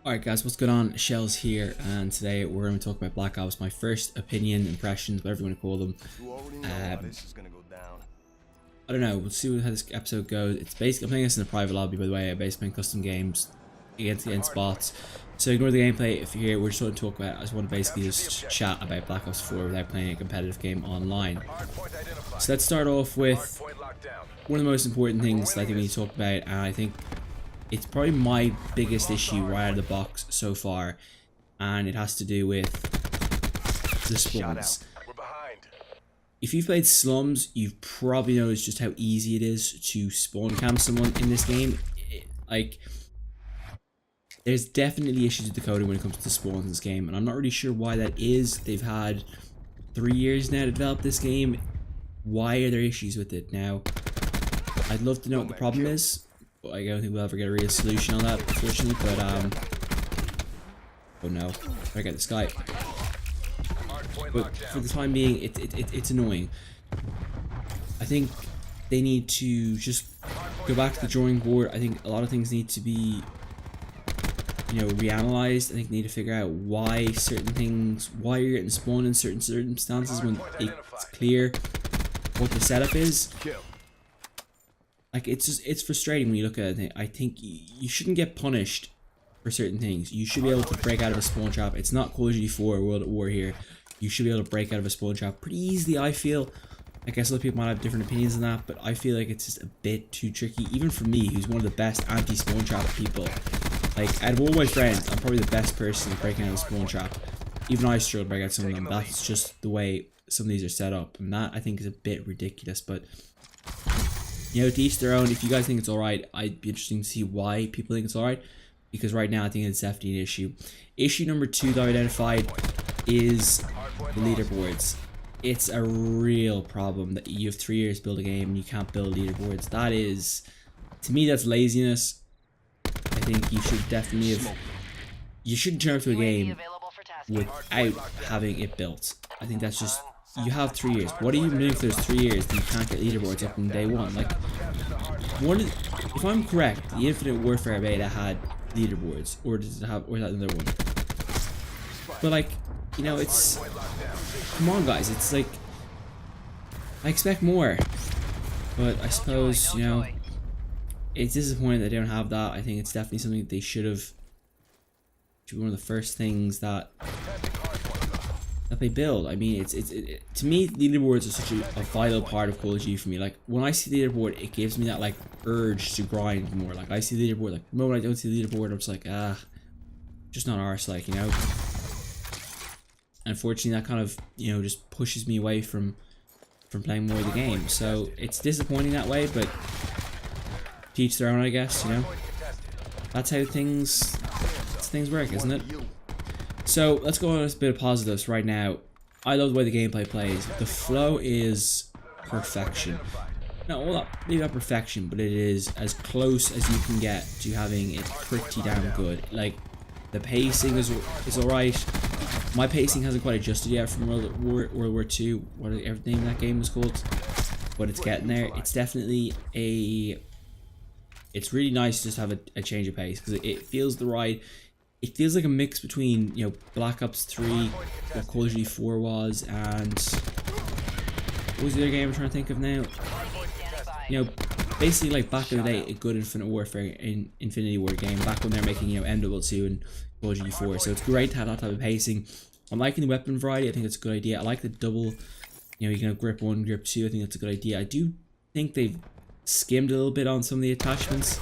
Alright guys, what's going on? Shellz here, and today we're going to talk about Black Ops, my first opinion, impressions, whatever you want to call them. I don't know, we'll see how this episode goes. It's basically, I'm playing this in a private lobby, by the way. I'm basically playing custom games against bots. So ignore the gameplay if you're here. We're just going to talk about, I just want to basically just chat about Black Ops 4 without playing a competitive game online. So let's start off with one of the most important things that I think we need to talk about, and I think it's probably my biggest issue right out of the box so far, and it has to do with the spawns. If you've played Slums, you've probably noticed just how easy it is to spawn camp someone in this game. There's definitely issues with the coding when it comes to spawns in this game, and I'm not really sure why that is. They've had 3 years now to develop this game. Why are there issues with it now? I'd love to know what the problem is. I don't think we'll ever get a real solution on that, unfortunately, but oh no, I get this guy. But for the time being, it's annoying. I think they need to just go back to the drawing board. I think a lot of things need to be, reanalyzed. I think they need to figure out why certain things, why you're getting spawned in certain circumstances when it's clear what the setup is. Like, it's frustrating when you look at it. I think you shouldn't get punished for certain things. You should be able to break out of a spawn trap. It's not Call of Duty 4 World at War here. You should be able to break out of a spawn trap pretty easily, I feel. I guess other people might have different opinions on that, but I feel like it's just a bit too tricky. Even for me, who's one of the best anti-spawn trap people. Like, out of all my friends, I'm probably the best person at breaking out of a spawn trap. Even I struggle to break out some of them. That's just the way some of these are set up. And that, I think, is a bit ridiculous, but to each their own. If you guys think it's alright, I'd be interested to see why people think it's alright, because right now I think it's definitely an issue. Issue number 2 that I identified is the leaderboards. It's a real problem that you have 3 years to build a game and you can't build leaderboards. That is, to me, that's laziness. I think you should definitely have, you shouldn't turn up to a game without having it built. I think that's just, you have 3 years. What are you doing if there's 3 years and you can't get leaderboards up on day one? Like, if I'm correct, the Infinite Warfare beta had leaderboards, or does it have, or is that another one? But like, it's, come on guys, it's like, I expect more. But I suppose, it's disappointing that they don't have that. I think it's definitely something that they should have, should be one of the first things that they build. I mean, to me, leaderboards are such a vital part of Call of Duty for me. Like, when I see leaderboard, it gives me that like urge to grind more. Like, I see leaderboard, like the moment I don't see the leaderboard, I'm just like, just not arse, like, Unfortunately, that kind of, just pushes me away from playing more of the game. So it's disappointing that way, but to each their own, I guess. That's how things work, isn't it? So let's go on a bit of positives right now. I love the way the gameplay plays. The flow is perfection. No, well, maybe not perfection, but it is as close as you can get to having it pretty damn good. Like, the pacing is alright. My pacing hasn't quite adjusted yet from World War II, whatever everything that game was called, but it's getting there. It's definitely it's really nice to just have a change of pace, because it feels the right. It feels like a mix between, Black Ops 3, what Call of Duty 4 was, and what was the other game I'm trying to think of now? Basically like back in the day, a good Infinite Warfare, Infinity War game, back when they're making, MW2 and Call of Duty 4. So it's great to have that type of pacing. I'm liking the weapon variety. I think it's a good idea. I like the double, you can have grip 1, grip 2. I think that's a good idea. I do think they've skimmed a little bit on some of the attachments.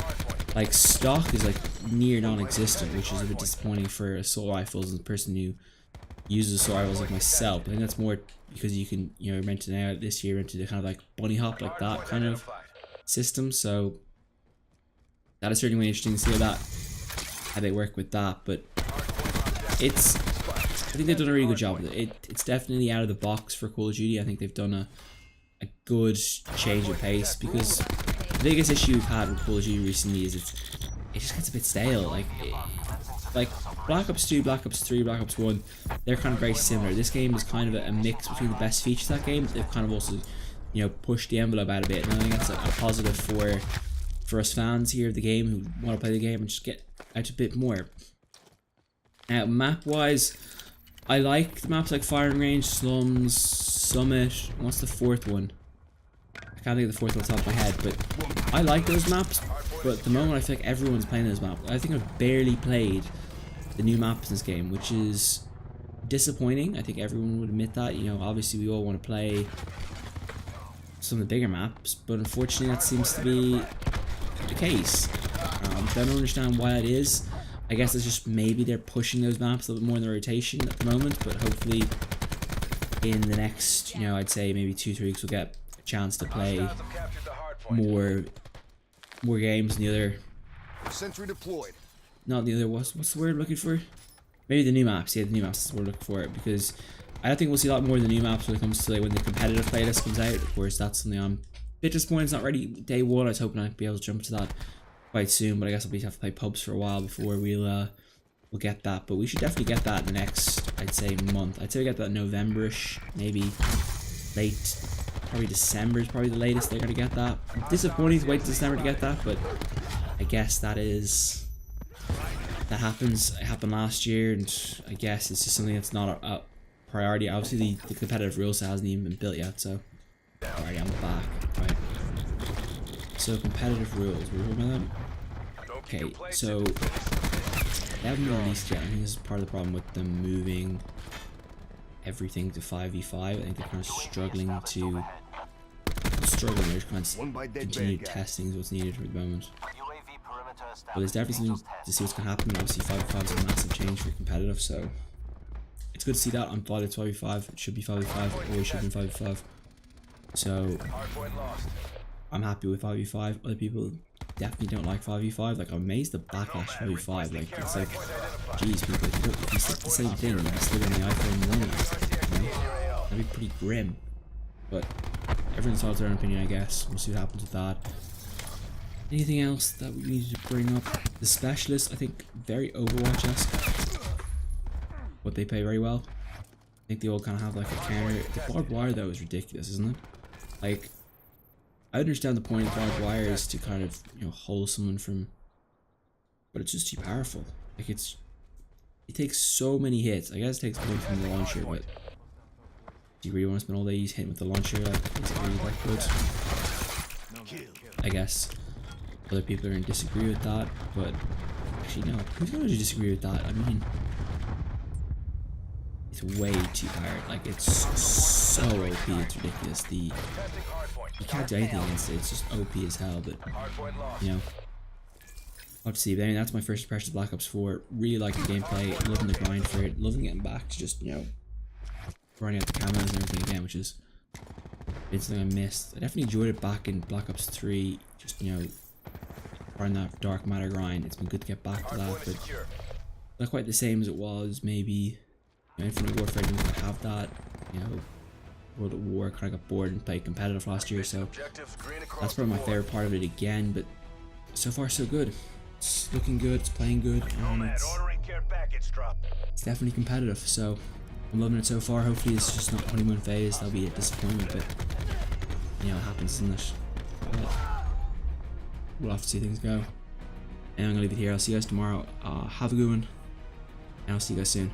Like, stock is like near non-existent, which is a bit disappointing for assault rifles and the person who uses assault rifles like myself. I think that's more because you can, rent it out this year into the kind of like bunny hop, like that kind of system. So that is certainly interesting to see how they work with that. But I think they've done a really good job with it. It's definitely out of the box for Call of Duty. I think they've done a good change of pace, because the biggest issue we've had with Call of Duty recently is it just gets a bit stale. Like Black Ops 2, Black Ops 3, Black Ops 1, they're kind of very similar. This game is kind of a mix between the best features of that game. They've kind of also, pushed the envelope out a bit, and I think that's a positive for us fans here of the game who want to play the game and just get out a bit more. Map wise, I like the maps like Firing Range, Slums, Summit. What's the fourth one? I can't think of the fourth one off the top of my head, but I like those maps. But at the moment, I feel like everyone's playing those maps. I think I've barely played the new maps in this game, which is disappointing. I think everyone would admit that. You know, obviously we all want to play some of the bigger maps, but unfortunately that seems to be the case. Don't understand why that is. I guess it's just maybe they're pushing those maps a little bit more in the rotation at the moment, but hopefully in the next, you know, I'd say maybe 2-3 weeks we'll get a chance to play more games than the other. Sentry deployed. Not the other, what's the word I'm looking for? Maybe the new maps. Yeah, the new maps is what we're looking for, because I don't think we'll see a lot more of the new maps when it comes to like when the competitive playlist comes out. Of course, that's something I'm a bit disappointed it's not ready day one. I was hoping I'd be able to jump to that quite soon, but I guess I'll have to play pubs for a while before we'll get that. But we should definitely get that in the next, I'd say, month. I'd say we get that November-ish, maybe late, probably December is probably the latest they're gonna get that. Disappointing to wait till December to get that, but I guess that happens. It happened last year, and I guess it's just something that's not a priority. Obviously, the competitive rule set hasn't even been built yet, so alright, I'm back. Right. So competitive rules, we're talking about them. Okay, so they haven't been released yet. I think this is part of the problem with them moving everything to 5v5. I think they're kind of struggling. They're kind of continued testing is what's needed for the moment. But there's definitely something to see what's going to happen. Obviously 5v5 is a massive change for competitive, so it's good to see that. I'm glad it's 5v5. It should be 5v5. Always should be 5v5. So I'm happy with 5v5. Other people definitely don't like 5v5. Like, I'm amazed the backlash 5v5. Like, it's like, geez, people, if you said the same thing, you'd be still on the iPhone 1. You know? That'd be pretty grim. But everyone's has their own opinion, I guess. We'll see what happens with that. Anything else that we need to bring up? The specialists, I think, very Overwatch-esque. But they play very well. I think they all kind of have like a counter. The barbed wire, though, is ridiculous, isn't it? Like, I understand the point of barbed wire is to kind of, you know, hold someone from, but it's just too powerful. Like, it takes so many hits. I guess it takes one from the launcher, but do you really want to spend all day hitting with the launcher? Like, it's really that good. I guess other people are going to disagree with that, but actually no, who's going to disagree with that? I mean, it's way too hard. Like, it's so OP, it's ridiculous. You can't do anything against it. It's just OP as hell. But you know, I'll have to see. But anyway, that's my first impression of Black Ops 4. Really liking the gameplay, loving the grind for it, loving getting back to just, you know, running out the cameras and everything again, which is something I missed. I definitely enjoyed it back in Black Ops 3. Just, you know, running that dark matter grind. It's been good to get back to that, but not quite the same as it was maybe. Infinite Warfare didn't quite have that, you know. World at War kind of got bored and played competitive last year, so that's probably my favorite part of it again. But so far so good. It's looking good, it's playing good, and it's definitely competitive, so I'm loving it so far. Hopefully it's just not honeymoon phase. That'll be a disappointment, but you know, it happens, doesn't it? But we'll have to see things go. And I'm gonna leave it here. I'll see you guys tomorrow. Have a good one, and I'll see you guys soon.